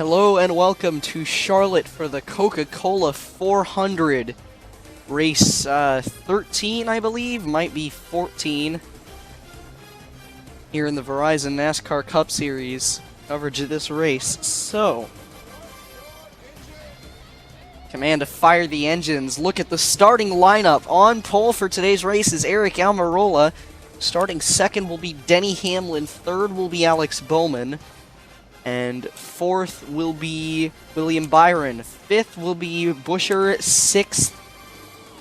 Hello and welcome to Charlotte for the Coca-Cola 400 race 13, I believe, might be 14, here in the Verizon NASCAR Cup Series coverage of this race. So, command to fire the engines. Look at the starting lineup. On pole for today's race is Aric Almirola. Starting second will be Denny Hamlin. Third will be Alex Bowman. And fourth will be William Byron. Fifth will be Buescher. Sixth,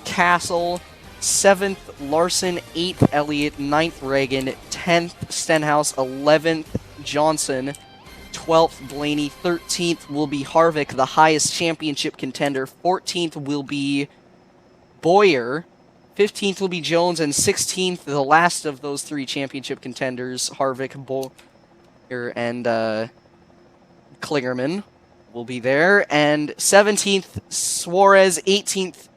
Castle. Seventh, Larson. Eighth, Elliott. Ninth, Ragan. 10th, Stenhouse. 11th, Johnson. 12th, Blaney. 13th will be Harvick, the highest championship contender. 14th will be Bowyer. 15th will be Jones. And 16th, the last of those three championship contenders, Harvick, Bowyer, and Kligerman will be there. And 17th, Suarez. 18th,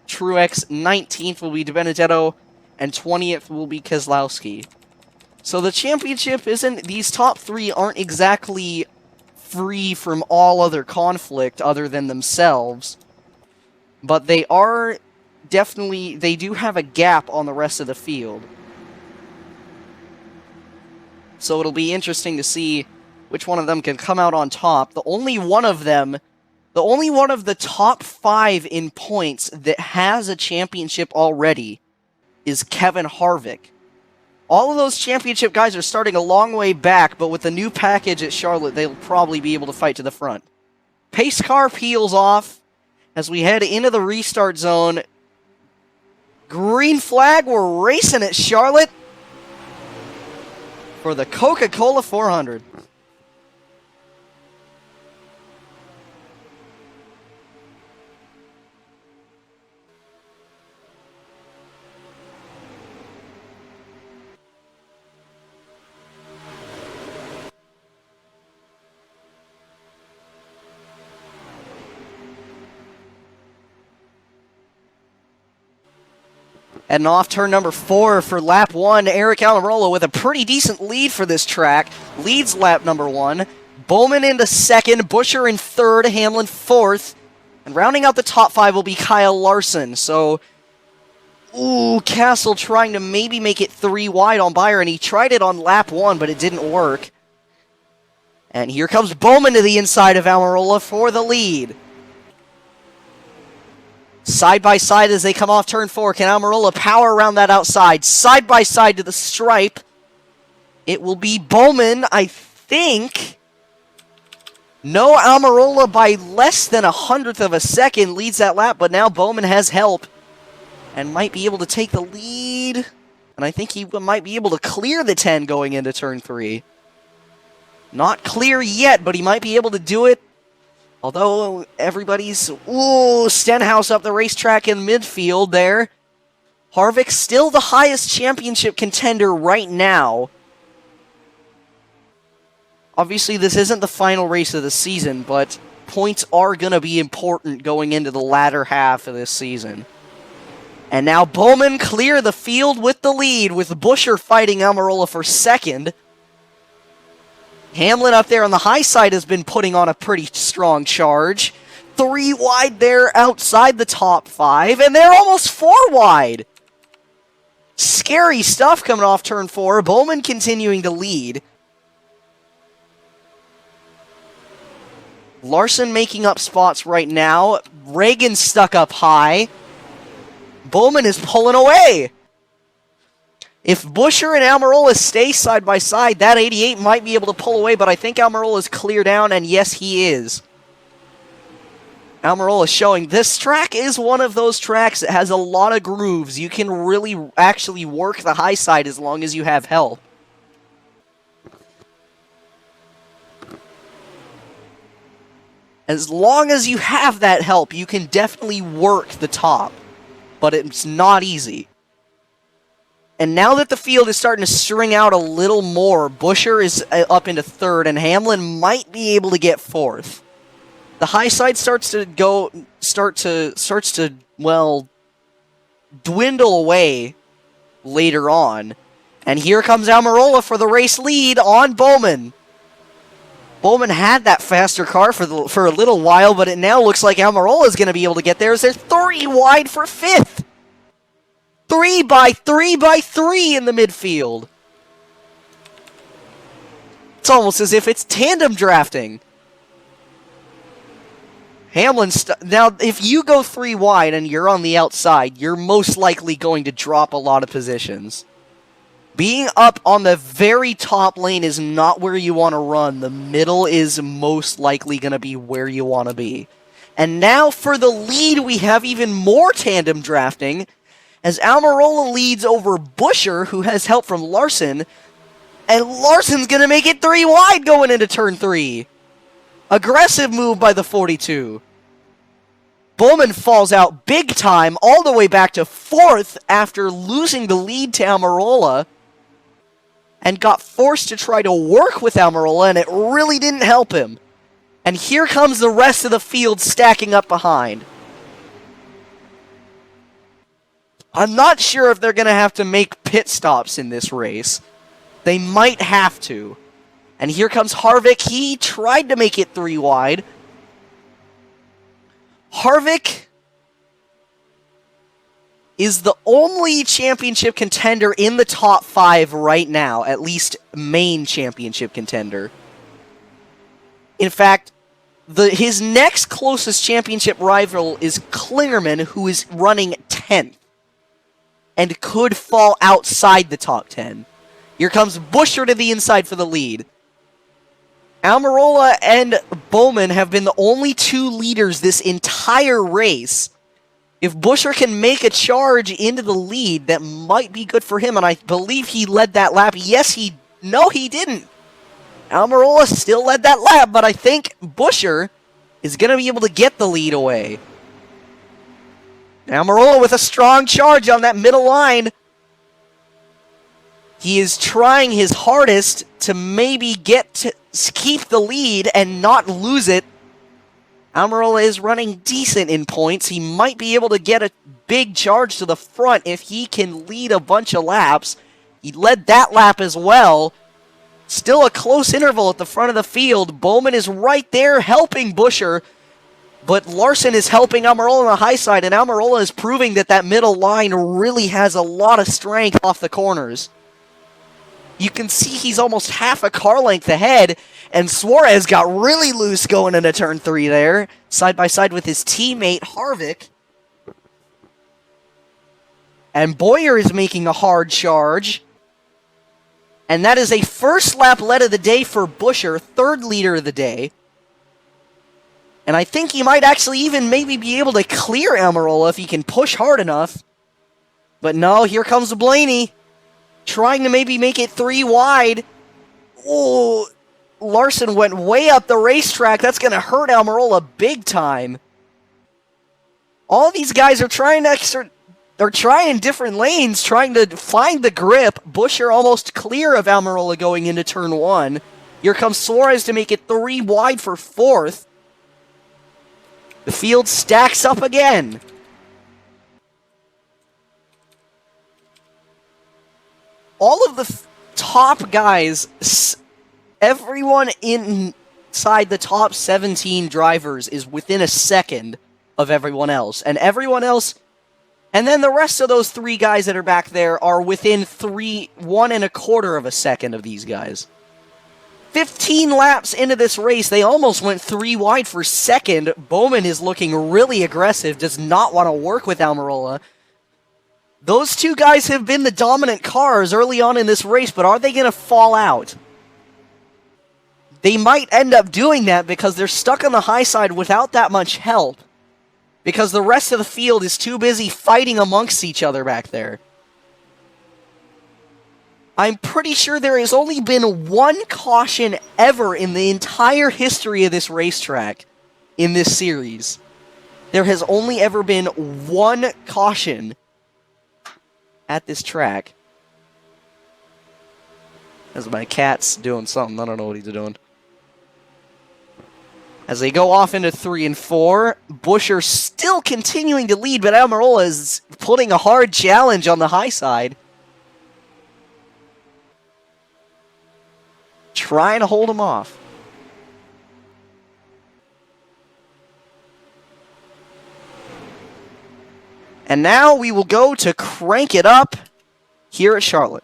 Truex. 19th will be DiBenedetto. And 20th will be Keselowski. So the championship isn't... These top three aren't exactly free from all other conflict other than themselves. But they are definitely... They do have a gap on the rest of the field. So it'll be interesting to see which one of them can come out on top. The only one of the top 5 in points that has a championship already is Kevin Harvick. All of those championship guys are starting a long way back, but with the new package at Charlotte, they'll probably be able to fight to the front. Pace car peels off as we head into the restart zone. Green flag, we're racing at Charlotte for the Coca-Cola 400. Heading off turn number 4 for lap 1, Aric Almirola with a pretty decent lead for this track. Leads lap number 1. Bowman into second, Buescher in third, Hamlin fourth. And rounding out the top 5 will be Kyle Larson. So, Castle trying to maybe make it 3 wide on Bowyer, and he tried it on lap 1, but it didn't work. And here comes Bowman to the inside of Almirola for the lead. Side by side as they come off turn 4. Can Almirola power around that outside? Side by side to the stripe. It will be Bowman, I think. No, Almirola by less than 1/100th of a second leads that lap, but now Bowman has help and might be able to take the lead. And I think he might be able to clear the 10 going into turn 3. Not clear yet, but he might be able to do it. Although everybody's, Stenhouse up the racetrack in midfield there. Harvick still the highest championship contender right now. Obviously, this isn't the final race of the season, but points are going to be important going into the latter half of this season. And now Bowman clear the field with the lead, with Buescher fighting Almirola for second. Hamlin up there on the high side has been putting on a pretty strong charge. 3 wide there outside the top 5, and they're almost 4 wide. Scary stuff coming off turn 4. Bowman continuing to lead. Larson making up spots right now. Ragan stuck up high. Bowman is pulling away. If Buescher and Almirola stay side by side, that 88 might be able to pull away, but I think Almirola is clear down, and yes, he is. Almirola showing this track is one of those tracks that has a lot of grooves. You can really actually work the high side as long as you have help. As long as you have that help, you can definitely work the top, but it's not easy. And now that the field is starting to string out a little more, Buescher is up into third, and Hamlin might be able to get fourth. The high side starts to dwindle away later on. And here comes Almirola for the race lead on Bowman. Bowman had that faster car for a little while, but it now looks like Almirola is going to be able to get there as they're 3 wide for 5th. 3 by 3 by 3 in the midfield. It's almost as if it's tandem drafting. Hamlin, now if you go 3 wide and you're on the outside, you're most likely going to drop a lot of positions. Being up on the very top lane is not where you want to run. The middle is most likely going to be where you want to be. And now for the lead, we have even more tandem drafting, as Almirola leads over Buescher, who has help from Larson, and Larson's going to make it 3 wide going into turn 3. Aggressive move by the 42. Bowman falls out big time, all the way back to 4th after losing the lead to Almirola, and got forced to try to work with Almirola, and it really didn't help him. And here comes the rest of the field stacking up behind. I'm not sure if they're going to have to make pit stops in this race. They might have to. And here comes Harvick. He tried to make it 3 wide. Harvick is the only championship contender in the top 5 right now, at least main championship contender. In fact, his next closest championship rival is Kligerman, who is running 10th and could fall outside the top 10. Here comes Buescher to the inside for the lead. Almirola and Bowman have been the only 2 leaders this entire race. If Buescher can make a charge into the lead, that might be good for him, and I believe he led that lap. No, he didn't. Almirola still led that lap, but I think Buescher is going to be able to get the lead away. Almirola with a strong charge on that middle line. He is trying his hardest to maybe keep the lead and not lose it. Almirola is running decent in points. He might be able to get a big charge to the front if he can lead a bunch of laps. He led that lap as well. Still a close interval at the front of the field. Bowman is right there helping Buescher, but Larson is helping Almirola on the high side, and Almirola is proving that that middle line really has a lot of strength off the corners. You can see he's almost half a car length ahead, and Suarez got really loose going into turn 3 there, side by side with his teammate Harvick. And Bowyer is making a hard charge. And that is a first lap lead of the day for Buescher, 3rd leader of the day. And I think he might actually even maybe be able to clear Almirola if he can push hard enough. But no, here comes Blaney, trying to maybe make it 3 wide. Oh, Larson went way up the racetrack. That's going to hurt Almirola big time. All these guys are trying they're trying different lanes, trying to find the grip. Buescher almost clear of Almirola going into turn 1. Here comes Suarez to make it 3 wide for 4th. The field stacks up again. All of the top guys, everyone inside the top 17 drivers is within a second of everyone else. And everyone else, and then the rest of those 3 guys that are back there are within 1.25 of a second of these guys. 15 laps into this race, they almost went 3 wide for 2nd. Bowman is looking really aggressive, does not want to work with Almirola. Those 2 guys have been the dominant cars early on in this race, but are they going to fall out? They might end up doing that because they're stuck on the high side without that much help, because the rest of the field is too busy fighting amongst each other back there. I'm pretty sure there has only been 1 caution ever in the entire history of this racetrack in this series. There has only ever been 1 caution at this track. As my cat's doing something, I don't know what he's doing. As they go off into 3 and 4, Buescher still continuing to lead, but Almirola is putting a hard challenge on the high side. Trying to hold him off. And now we will go to crank it up here at Charlotte.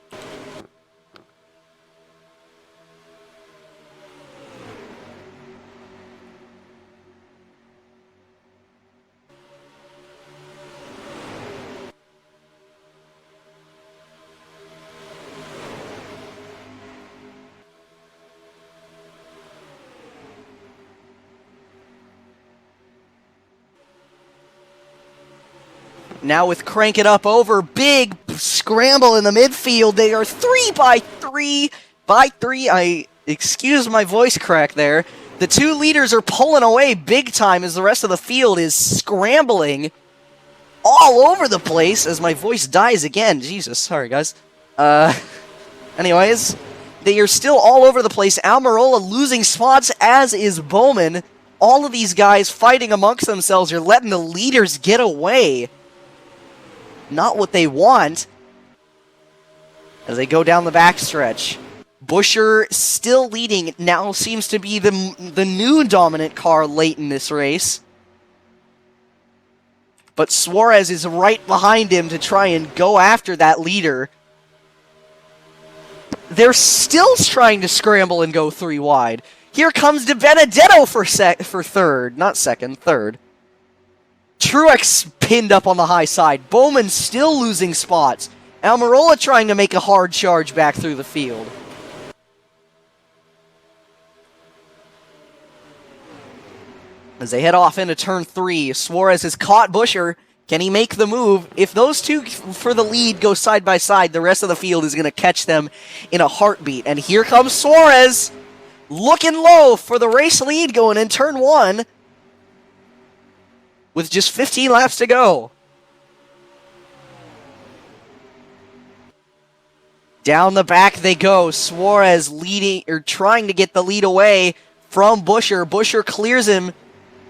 Now with crank it up over, big scramble in the midfield. They are 3 by 3 by 3. I excuse my voice crack there. The two leaders are pulling away big time as the rest of the field is scrambling all over the place as my voice dies again. Jesus, sorry guys. Anyways, they are still all over the place. Almirola losing spots, as is Bowman. All of these guys fighting amongst themselves are letting the leaders get away. Not what they want as they go down the backstretch. Buescher still leading. Now seems to be the new dominant car late in this race. But Suarez is right behind him to try and go after that leader. They're still trying to scramble and go 3 wide. Here comes De Benedetto for third. Not second, third. Truex pinned up on the high side. Bowman still losing spots. Almirola trying to make a hard charge back through the field. As they head off into turn 3, Suarez has caught Buescher. Can he make the move? If those two for the lead go side by side, the rest of the field is going to catch them in a heartbeat. And here comes Suarez, looking low for the race lead going in turn 1. With just 15 laps to go. Down the back they go. Suarez leading, or trying to get the lead away from Buescher. Buescher clears him.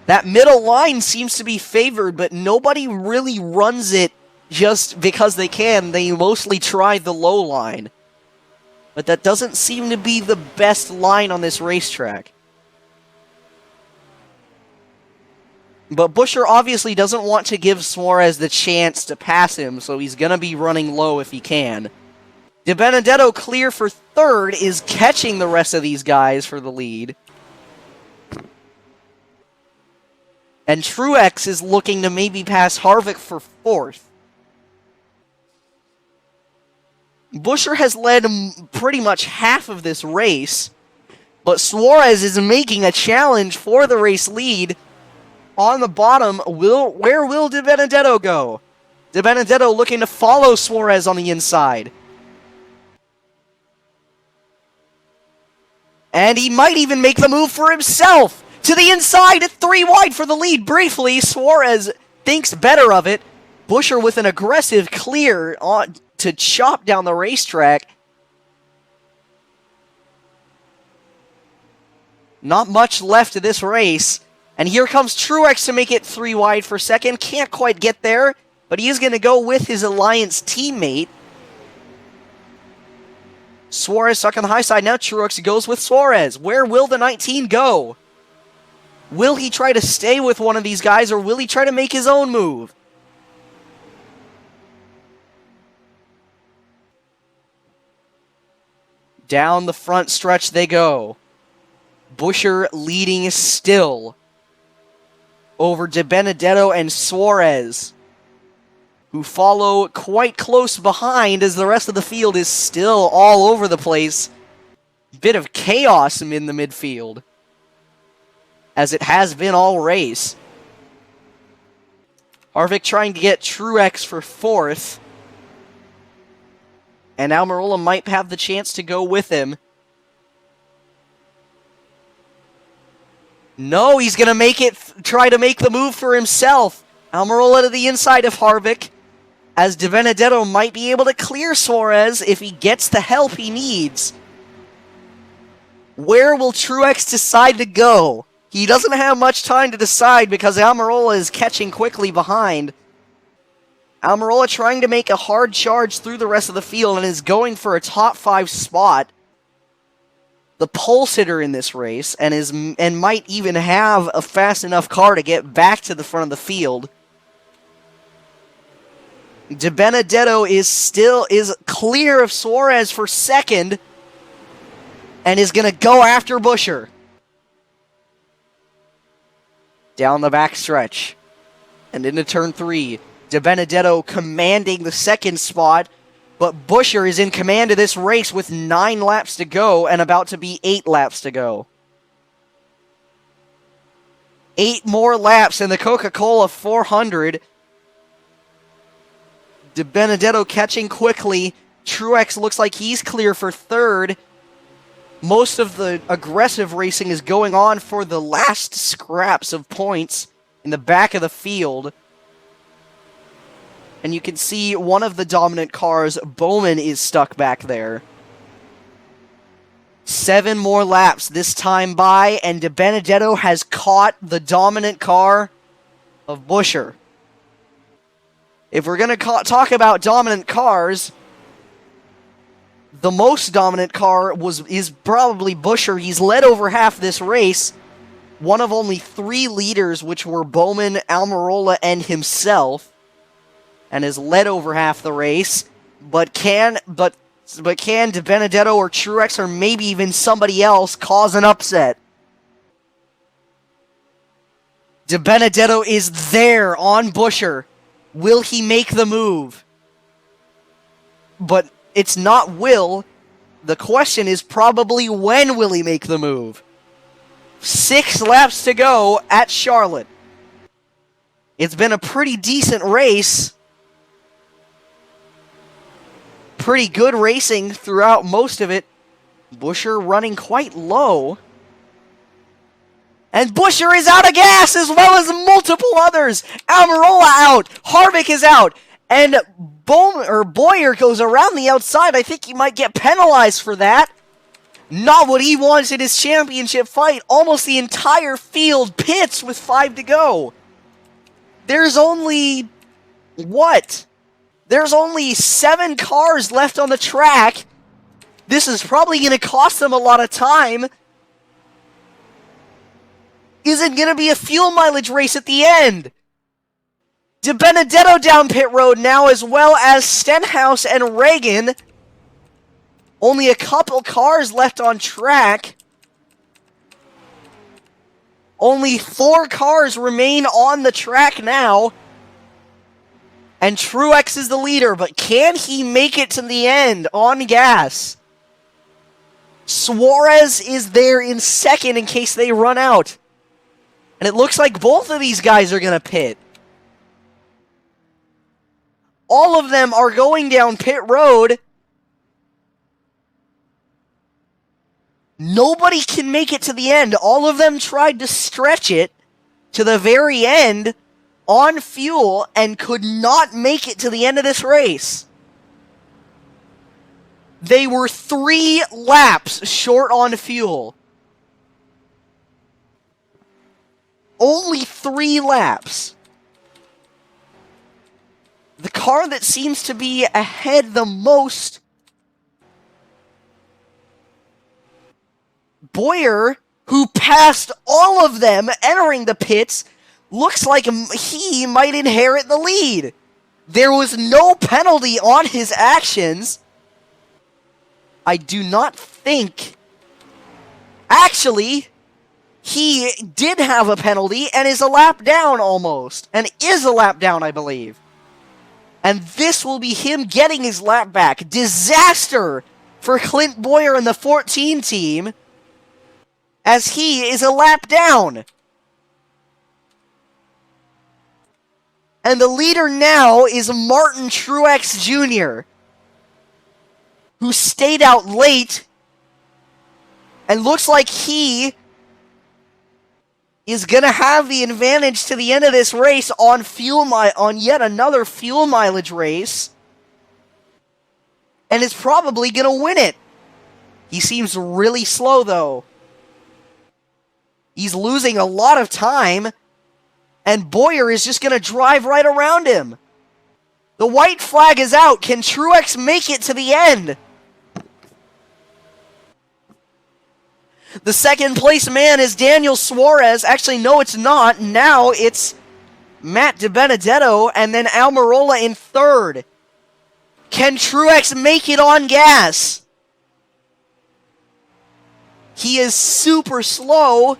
That middle line seems to be favored, but nobody really runs it just because they can. They mostly try the low line. But that doesn't seem to be the best line on this racetrack. But Buescher obviously doesn't want to give Suarez the chance to pass him, so he's going to be running low if he can. De Benedetto clear for third, is catching the rest of these guys for the lead. And Truex is looking to maybe pass Harvick for fourth. Buescher has led pretty much half of this race, but Suarez is making a challenge for the race lead. On the bottom, where will De Benedetto go? De Benedetto looking to follow Suarez on the inside. And he might even make the move for himself. To the inside at 3 wide for the lead briefly. Suarez thinks better of it. Buescher with an aggressive clear on to chop down the racetrack. Not much left of this race. And here comes Truex to make it 3 wide for second. Can't quite get there, but he is going to go with his Alliance teammate. Suarez stuck on the high side. Now Truex goes with Suarez. Where will the 19 go? Will he try to stay with one of these guys, or will he try to make his own move? Down the front stretch they go. Buescher leading still over De Benedetto and Suarez, who follow quite close behind as the rest of the field is still all over the place. Bit of chaos in the midfield, as it has been all race. Harvick trying to get Truex for fourth, and Almirola might have the chance to go with him. No, he's going to try to make the move for himself. Almirola to the inside of Harvick, as De Benedetto might be able to clear Suarez if he gets the help he needs. Where will Truex decide to go? He doesn't have much time to decide because Almirola is catching quickly behind. Almirola trying to make a hard charge through the rest of the field and is going for a top 5 spot. The pole sitter in this race, and might even have a fast enough car to get back to the front of the field. DiBenedetto is clear of Suarez for second and is going to go after Buescher. Down the back stretch and into turn 3. DiBenedetto commanding the second spot, but Buescher is in command of this race with 9 laps to go and about to be 8 laps to go. 8 more laps in the Coca-Cola 400. DiBenedetto catching quickly. Truex looks like he's clear for third. Most of the aggressive racing is going on for the last scraps of points in the back of the field. And you can see one of the dominant cars, Bowman, is stuck back there. 7 more laps this time by, and DiBenedetto has caught the dominant car of Buescher. If we're going to talk about dominant cars, the most dominant car is probably Buescher. He's led over half this race, one of only 3 leaders, which were Bowman, Almirola, and himself, and has led over half the race. But can DiBenedetto or Truex or maybe even somebody else cause an upset? DiBenedetto is there on Buescher. Will he make the move? But it's not will. The question is probably when will he make the move? 6 laps to go at Charlotte. It's been a pretty decent race. Pretty good racing throughout most of it. Buescher running quite low. And Buescher is out of gas, as well as multiple others. Almirola out. Harvick is out. And Bowyer goes around the outside. I think he might get penalized for that. Not what he wants in his championship fight. Almost the entire field pits with 5 to go. There's only... what? There's only 7 cars left on the track. This is probably going to cost them a lot of time. Is it going to be a fuel mileage race at the end? DiBenedetto down pit road now, as well as Stenhouse and Ragan. Only a couple cars left on track. Only 4 cars remain on the track now. And Truex is the leader, but can he make it to the end on gas? Suarez is there in second in case they run out. And it looks like both of these guys are going to pit. All of them are going down pit road. Nobody can make it to the end. All of them tried to stretch it to the very end on fuel and could not make it to the end of this race. They were 3 laps short on fuel. Only 3 laps. The car that seems to be ahead the most, Bowyer, who passed all of them entering the pits, looks like he might inherit the lead. There was no penalty on his actions. I do not think... Actually, he did have a penalty and is a lap down almost. And is a lap down, I believe. And this will be him getting his lap back. Disaster for Clint Bowyer and the 14 team, as he is a lap down. And the leader now is Martin Truex Jr., who stayed out late and looks like he is going to have the advantage to the end of this race on yet another fuel mileage race, and is probably going to win it. He seems really slow, though. He's losing a lot of time, and Bowyer is just going to drive right around him. The white flag is out. Can Truex make it to the end? The second place man is Daniel Suarez. Actually, no, it's not. Now it's Matt DiBenedetto, and then Almirola in third. Can Truex make it on gas? He is super slow,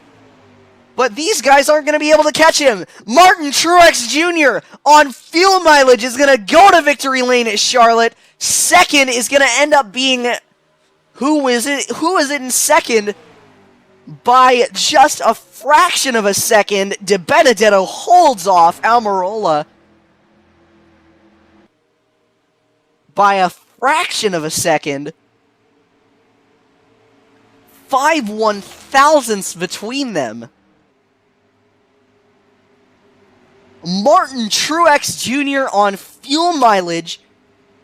but these guys aren't going to be able to catch him. Martin Truex Jr. on fuel mileage is going to go to victory lane at Charlotte. Second is going to end up being... Who is it? Who is it in second? By just a fraction of a second, DiBenedetto holds off Almirola by a fraction of a second. 5 1/1000ths between them. Martin Truex Jr. on fuel mileage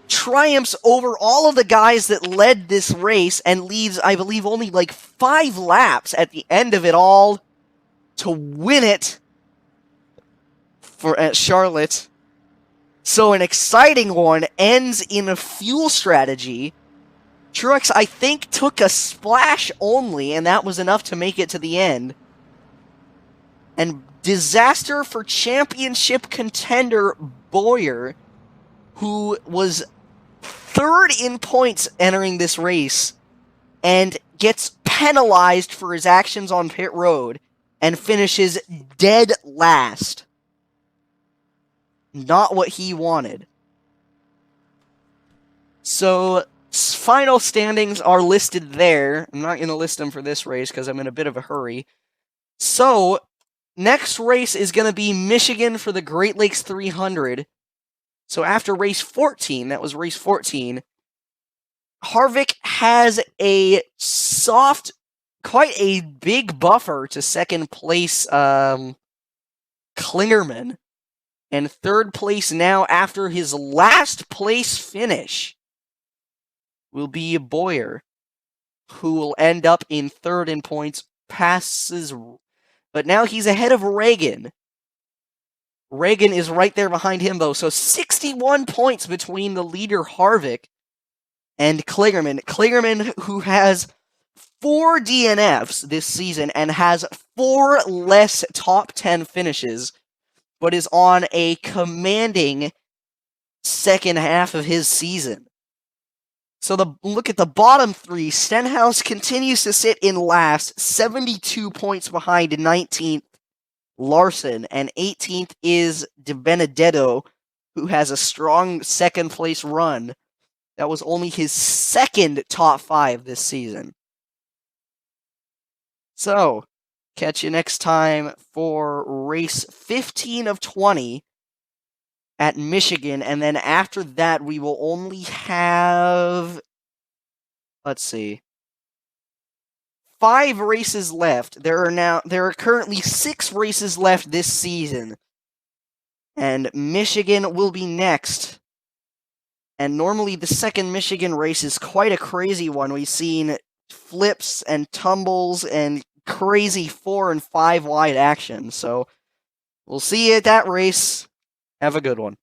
triumphs over all of the guys that led this race and leaves, I believe, only like 5 laps at the end of it all to win it at Charlotte. So an exciting one ends in a fuel strategy. Truex, I think, took a splash only, and that was enough to make it to the end. And disaster for championship contender Bowyer, who was third in points entering this race, and gets penalized for his actions on pit road, and finishes dead last. Not what he wanted. So, final standings are listed there. I'm not going to list them for this race because I'm in a bit of a hurry. So, next race is going to be Michigan for the Great Lakes 300. So after race 14, that was race 14, Harvick has a soft, quite a big buffer to second place Kligerman. And third place now after his last place finish will be Bowyer, who will end up in third in points, passes, but now he's ahead of Ragan. Ragan is right there behind him, though, so 61 points between the leader Harvick and Kligerman. Kligerman, who has 4 DNFs this season and has 4 less top 10 finishes, but is on a commanding second half of his season. So look at the bottom 3. Stenhouse continues to sit in last, 72 points behind 19th Larson, and 18th is DiBenedetto, who has a strong second place run. That was only his second top 5 this season. So, catch you next time for race 15 of 20 at Michigan, and then after that we will only have, let's see, 5 races left. There are currently 6 races left this season. And Michigan will be next. And normally the second Michigan race is quite a crazy one. We've seen flips and tumbles and crazy 4 and 5 wide action. So we'll see you at that race. Have a good one.